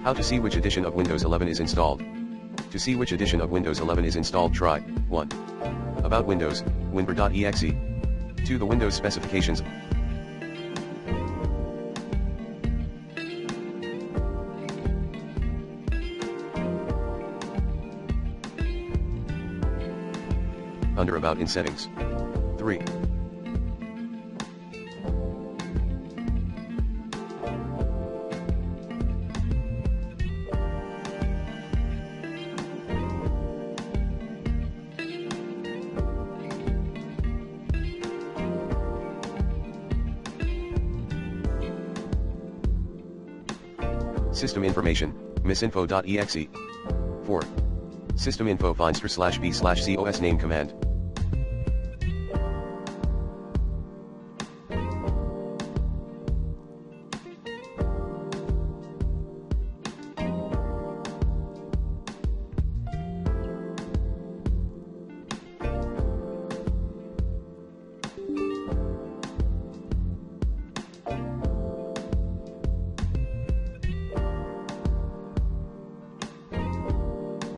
How to see which edition of Windows 11 is installed. To see which edition of Windows 11 is installed, try 1. About Windows, winbar.exe. 2. The Windows specifications. Under About in Settings. 3. System Information, misinfo.exe. 4. System info finster /b/cos name command.